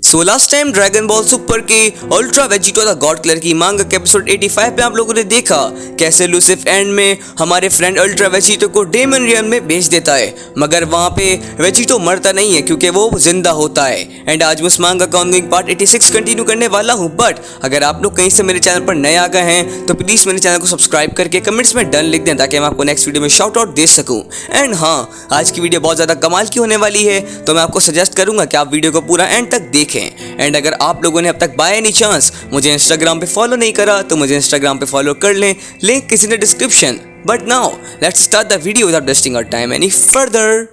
सो last time Dragon Ball Super के Ultra Vegito the God Killer की manga के episode 85 पे आप लोगों ने देखा कैसे लूसिफ एंड में हमारे फ्रेंड अल्ट्रा वेजिटो को डेमन रियम में भेज देता है, मगर वहां पे वेजिटो मरता नहीं है क्योंकि वो जिंदा होता है। एंड आज मैं उस मांगा का ऑनगोइंग पार्ट 86 कंटिन्यू करने वाला हूं। बट अगर आप लोग कहीं से मेरे चैनल पर नए आ गए हैं तो प्लीज मेरे चैनल को सब्सक्राइब करके कमेंट्स में डन लिख दें ताकि मैं आपको नेक्स्ट वीडियो में शाउट आउट दे सकूं। एंड हाँ, आज की वीडियो बहुत ज्यादा कमाल की होने वाली है, तो मैं आपको सजेस्ट करूंगा कि आप वीडियो को पूरा एंड तक देखें। एंड अगर आप लोगों ने अब तक बाय एनी चांस मुझे इंस्टाग्राम पे फॉलो नहीं करा तो मुझे इंस्टाग्राम पे फॉलो कर लें, लिंक किसी ने description. But now let's start the video without wasting our time any further.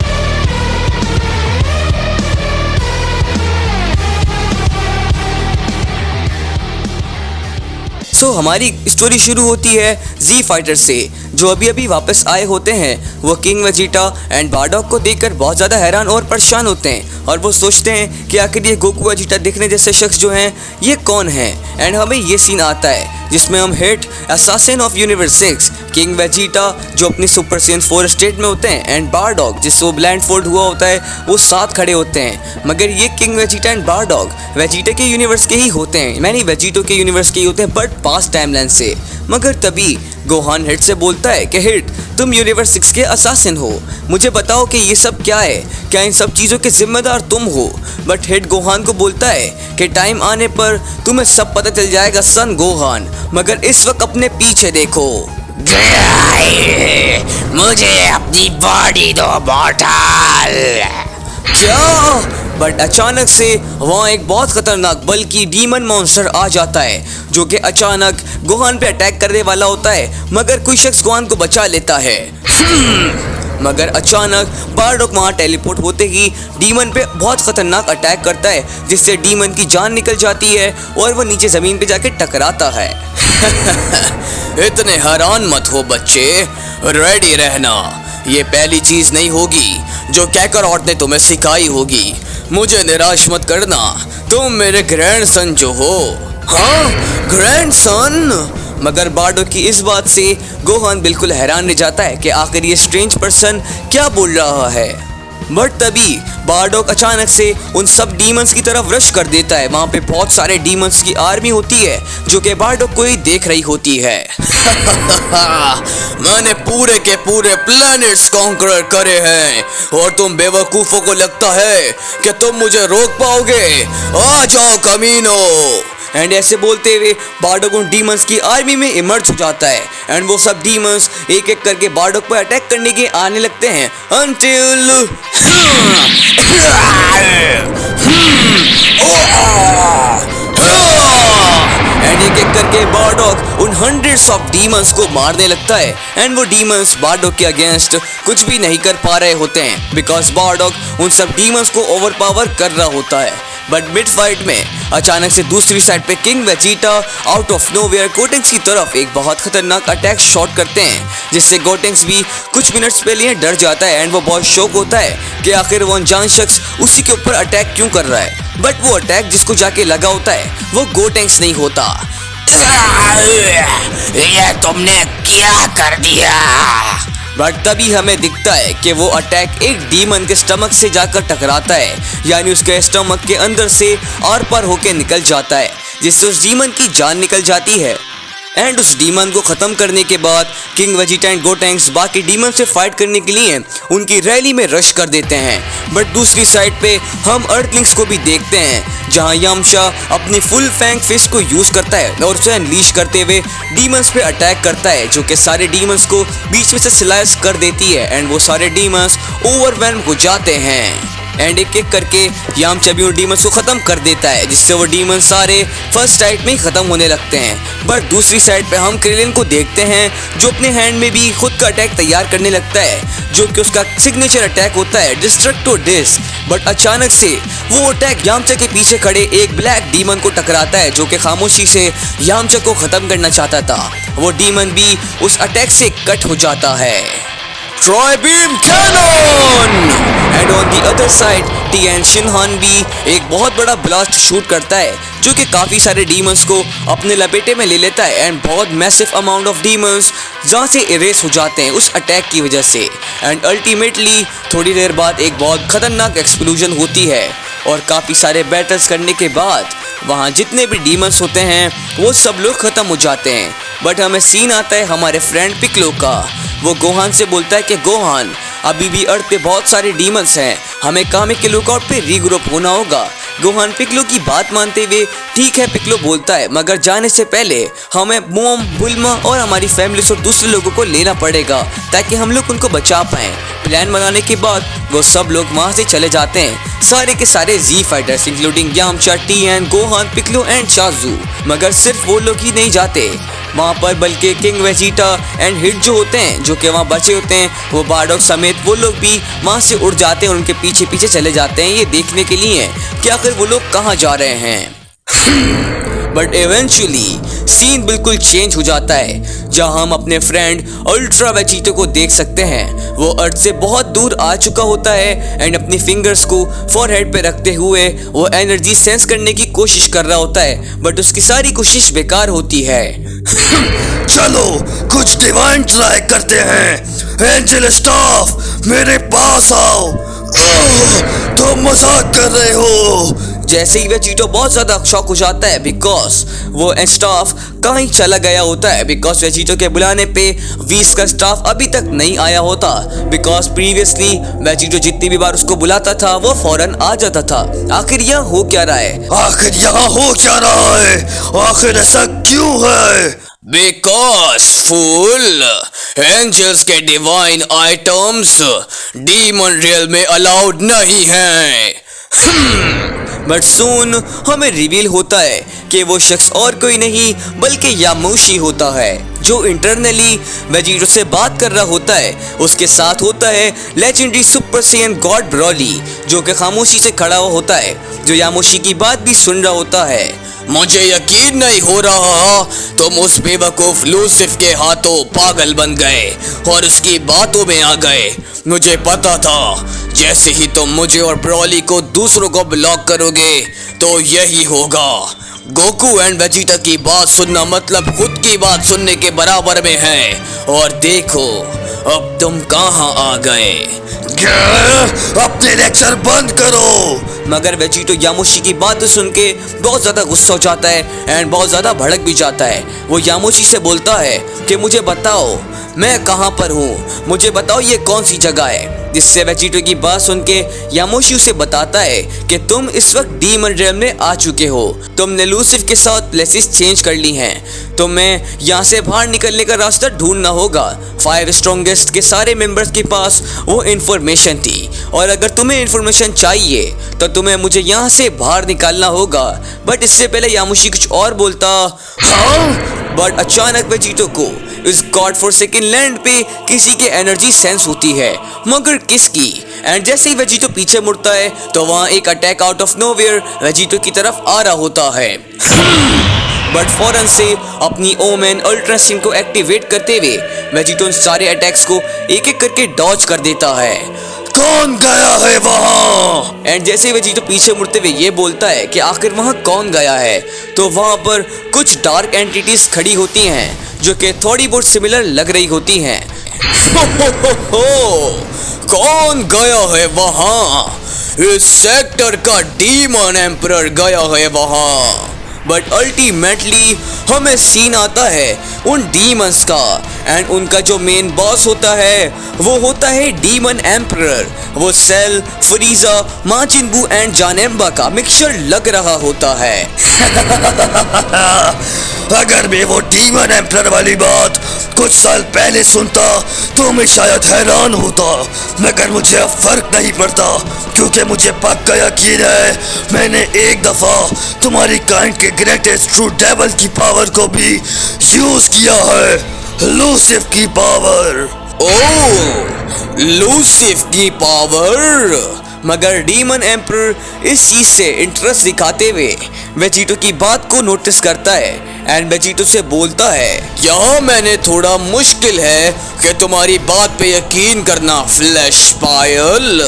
So हमारी स्टोरी शुरू होती है जी फाइटर से, जो अभी अभी वापस आए होते हैं। वो किंग वेजिटा एंड बारडॉग को देखकर बहुत ज़्यादा हैरान और परेशान होते हैं और वो सोचते हैं कि आखिर ये गोकू वेजिटा दिखने जैसे शख्स जो हैं ये कौन है। एंड हमें ये सीन आता है जिसमें हम hit assassin of universe 6 king Vegeta जो अपनी सुपर सेंस 4 स्टेट में होते हैं एंड बारडॉग जिससे वो ब्लाइंड फोल्ड हुआ होता है वो साथ खड़े होते हैं। मगर ये किंग वेजिटा एंड बारडॉग वेजिटा के यूनिवर्स के ही होते हैं, मैंने वेजिटो के यूनिवर्स के ही होते हैं बट पास्ट टाइमलाइन से। मगर तभी गोहान हिट से बोलता है कि हिट तुम यूनिवर्स 6 के असैसिन हो, मुझे बताओ कि ये सब क्या है, क्या इन सब चीज़ों के जिम्मेदार तुम हो। बट हिट गोहान को बोलता है कि टाइम आने पर तुम्हें सब पता चल जाएगा सन गोहान, मगर इस वक्त अपने पीछे देखो। मुझे अपनी बॉडी दो मॉर्टल। क्या? बट अचानक से वहाँ एक बहुत खतरनाक बल्कि डीमन मॉन्स्टर आ जाता है जो कि अचानक गोहान पे अटैक करने वाला होता है, मगर कोई शख्स गोहान को बचा लेता है। मगर अचानक बारडॉग वहाँ टेलीपोर्ट होते ही डीमन पे बहुत खतरनाक अटैक करता है जिससे डीमन की जान निकल जाती है और वो नीचे ज़मीन पे जाके टकराता है। इतने हैरान मत हो बच्चे, रेडी रहना, ये पहली चीज़ नहीं होगी जो कैकरॉट ने तुम्हें सिखाई होगी। मुझे निराश मत करना, तुम मेरे ग्रैंडसन जो हो। हाँ, ग्रैंडसन? मगर बारडॉग की इस बात से गोहान बिल्कुल हैरान रह जाता है कि आखिर ये स्ट्रेंज पर्सन क्या बोल रहा है। बट तभी बारडॉग अचानक से उन सब डीमंस की तरफ रश कर देता है। वहाँ पे बहुत सारे डीमंस की आर्मी होती है जो कि बारडॉग को ही देख रही होती है। मैंने पूरे के पूरे प्लैनेट्स कॉन्कर करे हैं और तुम बेवकूफ़ों को लगता है कि तुम मुझे रोक पाओगे? आ जाओ कमीनो। एंड ऐसे बोलते हुए बारडॉग उन डीमंस की आर्मी में इमर्ज हो जाता है एंड वो सब डीमंस एक एक करके बारडॉग पर अटैक करने के आने लगते हैं until एंड एक एक करके बारडॉग उन हंड्रेड्स ऑफ डीमंस को मारने लगता है एंड वो डीमंस बारडॉग के अगेंस्ट कुछ भी नहीं कर पा रहे होते हैं बिकॉज बारडॉग उन सब डीमंस को ओवरपावर कर रहा होता है। बट मिड फाइट में अचानक से दूसरी साइड पे King Vegeta out of nowhere Gotenks की तरफ एक बहुत खतरनाक अटैक शॉट करते हैं जिससे गोटेंक्स भी कुछ मिनट्स के लिए डर जाता है एंड वो बहुत शॉक होता है कि आखिर वो अनजान शख्स उसी के ऊपर अटैक क्यों कर रहा है। बट वो अटैक जिसको जाके लगा होता है वो गोटेंक्स नहीं होता। ये तुमने क्या कर दिया? बट तभी हमें दिखता है कि वो अटैक एक डीमन के स्टमक से जाकर टकराता है, यानी उसके स्टमक के अंदर से आर पार होके निकल जाता है जिससे उस डीमन की जान निकल जाती है। एंड उस डीमन को ख़त्म करने के बाद किंग वेजिटा एंड गोटेंक्स बाकी डीमन से फाइट करने के लिए उनकी रैली में रश कर देते हैं। बट दूसरी साइड पे हम अर्थलिंग्स को भी देखते हैं जहां यामचा अपनी फुल फैंग फिस्ट को यूज़ करता है और उसे अनलीश करते हुए डीमंस पे अटैक करता है जो कि सारे डीमंस को बीच में से स्लाइस कर देती है एंड वो सारे डीमंस ओवरवेल्म हो जाते हैं। एंड एक एक करके यामचा भी उन डीमंस को ख़त्म कर देता है जिससे वो डीमंस सारे फर्स्ट फाइट में ही ख़त्म होने लगते हैं। बट दूसरी साइड पे हम क्रिलिन को देखते हैं जो अपने हैंड में भी खुद का अटैक तैयार करने लगता है जो कि उसका सिग्नेचर अटैक होता है डिस्ट्रक्टो डिस्क। बट अचानक से वो अटैक यामचा के पीछे खड़े एक ब्लैक डीमन को टकराता है जो कि खामोशी से यामचा को ख़त्म करना चाहता था। वो डीमन भी उस अटैक से कट हो जाता है। Tribeam cannon! And on the other side Tien Shinhan भी एक बहुत बड़ा ब्लास्ट शूट करता है जो कि काफ़ी सारे डीमंस को अपने लपेटे में ले लेता है एंड बहुत मैसिव अमाउंट ऑफ डीमंस जहाँ से इरेज हो जाते हैं उस अटैक की वजह से। एंड अल्टीमेटली थोड़ी देर बाद एक बहुत खतरनाक एक्सप्लोजन होती है और काफ़ी सारे बैटल्स करने के बाद वहाँ जितने भी डीमंस होते हैं वो सब लोग ख़त्म हो जाते हैं। बट हमें सीन आता है हमारे फ्रेंड पिक्लो का। वो गोहान से बोलता है कि गोहान, अभी भी अर्थ पे बहुत सारे डीमंस हैं, हमें कामे के लुकआउट पे रीग्रुप होना होगा। गोहान पिक्लो की बात मानते हुए ठीक है पिक्लो बोलता है, मगर जाने से पहले हमें मोम, बुल्मा और हमारी फैमिली और दूसरे लोगों को लेना पड़ेगा ताकि हम लोग उनको बचा पाएं। प्लान बनाने के बाद वो सब लोग वहाँ से चले जाते हैं, सारे के सारे Z fighters including Yamcha, Tien, Gohan, Piccolo and चाजू। मगर सिर्फ वो लोग ही नहीं जाते वहाँ पर, बल्कि किंग वेजिटा एंड हिट जो होते हैं, जो कि वहाँ बचे होते हैं, वो बारडॉग समेत वो लोग भी वहाँ से उड़ जाते हैं और उनके पीछे पीछे चले जाते हैं ये देखने के लिए कि आखिर वो लोग कहाँ जा रहे हैं। बट एवेंचुअली सीन बिल्कुल चेंज हो जाता है, जहां हम अपने फ्रेंड अल्ट्रा वेजिटो को देख सकते हैं। वो अर्थ से बहुत दूर आ चुका होता है एंड अपनी फिंगर्स को फॉरहेड पे रखते हुए वो एनर्जी सेंस करने की कोशिश कर रहा होता है, बट उसकी सारी कोशिश बेकार होती है। चलो कुछ डिवाइन ट्राई करते हैं। एंजल स्टाफ मेरे पास आओ। तुम मजाक कर रहे हो। जैसे ही वेजिटो बहुत ज्यादा शॉक हो जाता है बिकॉज वो स्टाफ कहीं चला गया होता है, बिकॉज वेजिटो के बुलाने पे वीस का स्टाफ अभी तक नहीं आया होता, बिकॉज प्रीवियसली वेजिटो जितनी भी बार उसको बुलाता था वो फौरन आ जाता था। आखिर यहाँ हो क्या रहा है? आखिर यहाँ हो क्या रहा है? आखिर ऐसा क्यों है? बिकॉज फूल, एंजल्स के डिवाइन आइटम्स डीमन रियल में अलाउड नहीं हैं। बट सून हमें रिवील होता है कि वो शख्स और कोई नहीं बल्कि यामोशी होता है, जो इंटरनली वेजिटो से बात कर रहा होता है। उसके साथ होता है legendary super Saiyan God Broly, जो कि खामोशी से खड़ा हुआ होता है, जो यामोशी की बात भी सुन रहा होता है। मुझे यकीन नहीं हो रहा तुम उस बेवकूफ लूसिफ के हाथों पागल बन गए और उसकी बातों में आ गए। मुझे पता था जैसे ही तुम मुझे और ब्रॉली को दूसरों को ब्लॉक करोगे तो यही होगा। गोकू एंड वेजिटा की बात सुनना मतलब खुद की बात सुनने के बराबर में है। और देखो अब तुम कहाँ आ गए। अपने लेक्चर बंद करो। मगर वेजिटो यामोशी की बात सुन के बहुत ज्यादा गुस्सा हो जाता है एंड बहुत ज्यादा भड़क भी जाता है। वो यामोशी से बोलता है कि मुझे बताओ मैं कहाँ पर हूँ, मुझे बताओ ये कौन सी जगह है। जिससे वेजिटो की बात सुन के यामोशी उसे बताता है कि तुम इस वक्त डीमन रियल्म में आ चुके हो, तुमने लूसिफ के साथ प्लेसेस चेंज कर ली हैं, तुम्हें यहाँ से बाहर निकलने का रास्ता ढूंढना होगा। 5 स्ट्रॉन्गेस्ट के सारे मेंबर्स के पास वो इन्फॉर्मेशन थी और अगर तुम्हें इन्फॉर्मेशन चाहिए तो तुम्हें मुझे यहाँ से बाहर निकालना होगा। बट इससे पहले यामोशी कुछ और बोलता, हाँ, बट अचानक वेजिटो को इस गॉड फॉरसेकन लैंड पे किसी की एनर्जी सेंस होती है, मगर किसकी? एंड जैसे ही वेजिटो पीछे मुड़ता है तो वहाँ एक attack out of nowhere Vegito की तरफ आ रहा होता है। बट फौरन से अपनी ओमेन अल्ट्रासिन को एक्टिवेट करते हुए वेजिटो उन सारे अटैक्स को एक एक करके डॉज कर देता है। कौन गया है वहाँ? एंड जैसे ही वेजिटो पीछे मुड़ते हुए ये बोलता है कि आखिर वहाँ कौन गया है, तो वहाँ पर कुछ डार्क एंटिटीज खड़ी होती हैं जो कि थोड़ी बहुत सिमिलर लग रही होती हैं। कौन गया है वहाँ? इस सेक्टर का डीमन एम्परर गया है वहाँ। बट अल्टीमेटली हमें सीन आता है उन डीमंस का एंड उनका जो मेन बॉस होता है वो होता है डीमन एम्परर। वो सेल, फ्रीजा, माजिनबू एंड जानेम्बा का मिक्सचर लग रहा होता है। अगर मैं वो डीमन एम्परर वाली बात कुछ साल पहले सुनता तो मैं शायद हैरान होता, मगर मुझे अब फर्क नहीं पड़ता क्योंकि मुझे पक्का यकीन है मैंने एक दफा तुम्हारी काइंड के ग्रेटेस्ट ट्रू डेविल की पावर को भी यूज किया है, लूसिफ की पावर। ओह, लूसिफ की पावर। मगर डीमन एम्परर इस चीज से इंटरेस्ट दिखाते हुए वेजिटो की बात को नोटिस करता है एंड वेजिटो से बोलता है, यहाँ मैंने थोड़ा मुश्किल है कि तुम्हारी बात पे यकीन करना फ्लैश पायल।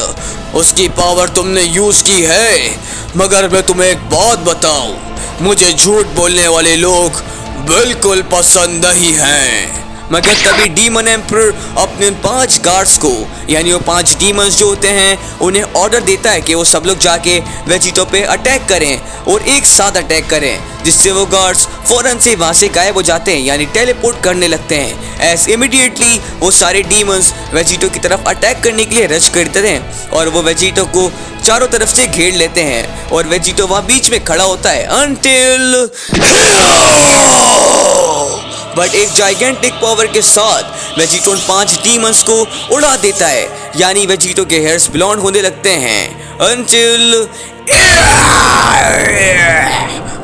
उसकी पावर तुमने यूज की है, मगर मैं तुम्हें एक बात बताऊं, मुझे झूठ बोलने वाले लोग बिल्कुल पसंद नहीं हैं। मगर तभी डीमन एम्परर अपने उन 5 गार्ड्स को, यानी वो 5 डीमंस जो होते हैं, उन्हें ऑर्डर देता है कि वो सब लोग जाके वेजिटो पे अटैक करें और एक साथ अटैक करें, जिससे वो गार्ड्स फौरन से वहां से गायब हो जाते हैं, यानी टेलीपोर्ट करने लगते हैं। एज इमीडिएटली वो सारे डीमंस वेजिटो की तरफ अटैक करने के लिए रश करते हैं और वो वेजिटो को चारों तरफ से घेर लेते हैं और वेजिटो वहां बीच में खड़ा होता है अनटिल बट एक जाइगेंटिक पावर के साथ वेजिटो उन 5 डीमंस को उड़ा देता है, यानी वेजिटो के हेयर्स ब्लॉन्ड होने लगते हैं अनटिल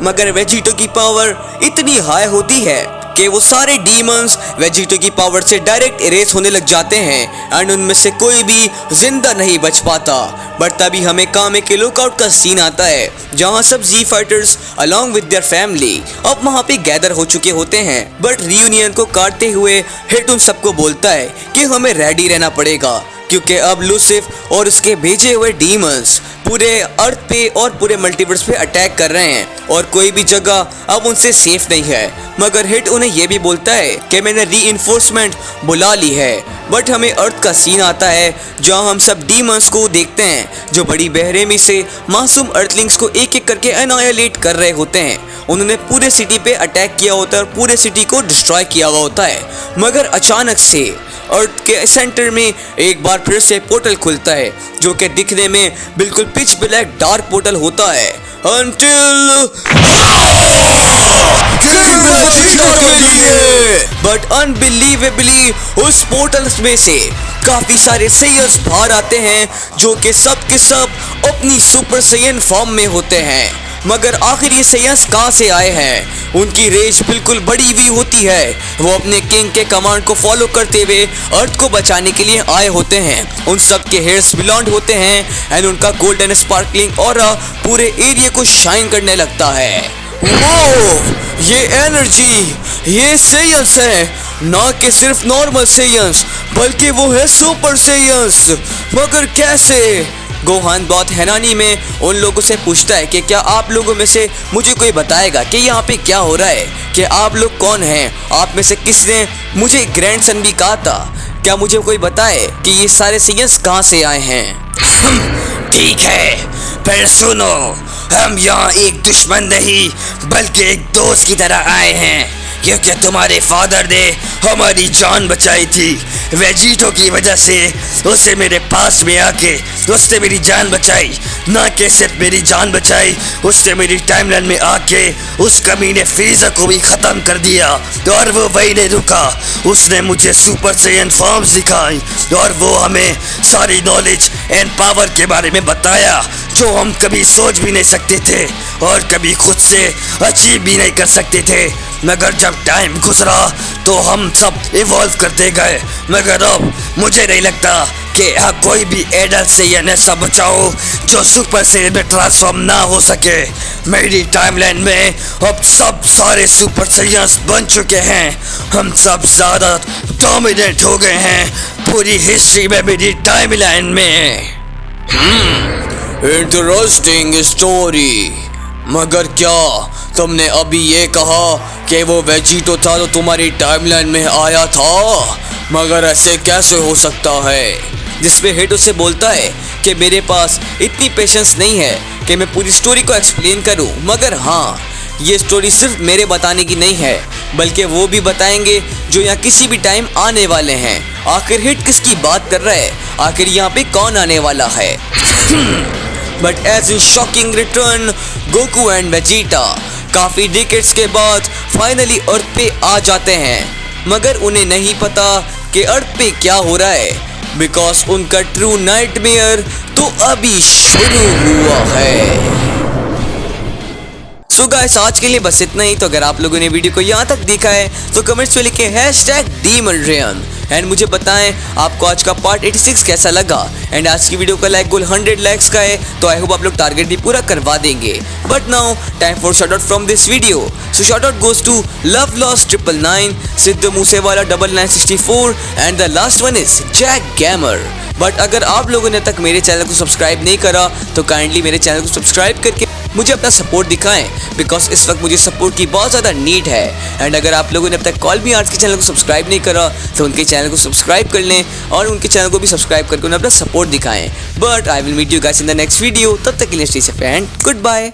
मगर वेजिटो की पावर इतनी हाई होती है कि वो सारे डीमंस वेजिटो की पावर से डायरेक्ट इरेज होने लग जाते हैं एंड उनमें से कोई भी जिंदा नहीं बच पाता। बट तभी हमें कामे के लुकआउट का सीन आता है जहां सब Z fighters along with their family अब वहां पे गैदर हो चुके होते हैं। बट रियूनियन को काटते हुए हिट उन सबको बोलता है कि हमें रेडी रहना पड़ेगा क्योंकि अब लूसिफ और उसके भेजे हुए डीमंस पूरे अर्थ पे और पूरे मल्टीवर्स पे अटैक कर रहे हैं और कोई भी जगह अब उनसे सेफ नहीं है। मगर हिट उन्हें यह भी बोलता है कि मैंने रीइंफोर्समेंट बुला ली है। बट हमें अर्थ का सीन आता है जहां हम सब डीमंस को देखते हैं जो बड़ी बेरहमी से मासूम अर्थलिंग्स को एक एक करके एनायलेट कर रहे होते हैं। उन्होंने पूरे सिटी पे अटैक किया होता है और पूरे सिटी को डिस्ट्रॉय किया हुआ होता है। मगर अचानक से अर्थ के सेंटर में एक बार फिर से पोर्टल खुलता है जो कि दिखने में बिल्कुल पिच ब्लैक डार्क पोर्टल होता है until बट अनबिलीवेबली उस पोर्टल में से काफी सारे सेयर्स बाहर आते हैं जो कि सब के सब अपनी सुपर सैयन फॉर्म में होते हैं। मगर आखिर ये सेयर्स कहाँ से आए हैं? उनकी रेंज बिल्कुल बड़ी हुई होती है। वो अपने किंग के कमांड को फॉलो करते हुए अर्थ को बचाने के लिए आए होते हैं। उन सब के हेयर्स ब्लॉन्ड होते हैं एंड उनका गोल्डन स्पार्कलिंग ऑरा पूरे एरिया को शाइन करने लगता है। वो ये एनर्जी, ये सेयंस है, ना कि सिर्फ नॉर्मल सेयंस बल्कि वो है सुपर सेयंस। मगर कैसे? गोहान बहुत हैरानी में उन लोगों से पूछता है कि क्या आप लोगों में से मुझे कोई बताएगा कि यहाँ पे क्या हो रहा है, कि आप लोग कौन हैं, आप में से किसने मुझे ग्रैंडसन भी कहा था, क्या मुझे कोई बताए कि ये सारे सेयंस कहाँ से आए हैं? ठीक है, पर सुनो, हम यहाँ एक दुश्मन नहीं बल्कि एक दोस्त की तरह आए हैं क्योंकि तुम्हारे फादर ने हमारी जान बचाई थी। वेजिटो की वजह से उसे मेरे पास में आके उसने मेरी जान बचाई। ना कि सिर्फ मेरी जान बचाई, उसने मेरी टाइमलाइन में आके उस कमीने फ्रीज़र को भी ख़त्म कर दिया और वो वही नहीं रुका। उसने मुझे सुपर सैयन फॉर्म्स दिखाई और वो हमें सारी नॉलेज एंड पावर के बारे में बताया जो हम कभी सोच भी नहीं सकते थे और कभी खुद से अचीव भी नहीं कर सकते थे। मगर जब टाइम गुजरा तो हम सब इवॉल्व करते गए। मगर अब मुझे नहीं लगता कि कोई भी एडल्ट सैयन ऐसा बचाओ जो सुपर सैयन में ट्रांसफॉर्म ना हो सके। मेरी टाइमलाइन में अब सब सारे सुपर सैयन्स बन चुके हैं। हम सब ज़्यादा डोमिनेट हो गए हैं पूरी हिस्ट्री में मेरी टाइमलाइन में। Interesting story. मगर क्या तुमने अभी ये कहा कि वो वेजिटो था तो तुम्हारी टाइमलाइन में आया था? मगर ऐसे कैसे हो सकता है? जिसमें हिट उसे बोलता है कि मेरे पास इतनी पेशेंस नहीं है कि मैं पूरी स्टोरी को एक्सप्लेन करूं। मगर हाँ, ये स्टोरी सिर्फ मेरे बताने की नहीं है बल्कि वो भी बताएंगे जो यहाँ किसी भी टाइम आने वाले हैं। आखिर हिट किसकी बात कर रहा है? आखिर यहाँ पे कौन आने वाला है? But as in shocking return Goku and Vegeta काफी डिकेड्स के बाद फाइनली अर्थ पे आ जाते हैं। मगर उन्हें नहीं पता कि अर्थ पे क्या हो रहा है बिकॉज उनका ट्रू नाइटमेयर तो अभी शुरू हुआ है। सो गाइस, आज के लिए बस इतना ही। तो अगर आप लोगों ने वीडियो को यहाँ तक देखा है तो कमेंट्स में लिखें #DemonRayan एंड मुझे बताएं आपको आज का पार्ट 86 कैसा लगा। एंड आज की वीडियो का लाइक गोल 100 लाइक्स का है तो आई होप आप लोग टारगेट भी पूरा करवा देंगे। But now time for shout out from this video. So shout out goes to love loss 999, Sidhu Moosewala 9964 and the last one is Jack Gamer. But अगर आप लोगों ने तक मेरे चैनल को सब्सक्राइब नहीं करा तो काइंडली मेरे चैनल को सब्सक्राइब करके मुझे अपना सपोर्ट दिखाएं, बिकॉज इस वक्त मुझे सपोर्ट की बहुत ज़्यादा नीड है। एंड अगर आप लोगों ने अब तक कॉल मी आर्ट्स के चैनल को सब्सक्राइब नहीं करा तो उनके चैनल को सब्सक्राइब कर लें और उनके चैनल को भी सब्सक्राइब करके उन्हें अपना सपोर्ट दिखाएं। But I will meet you guys in the next video. तब तक के लिए stay safe and good bye.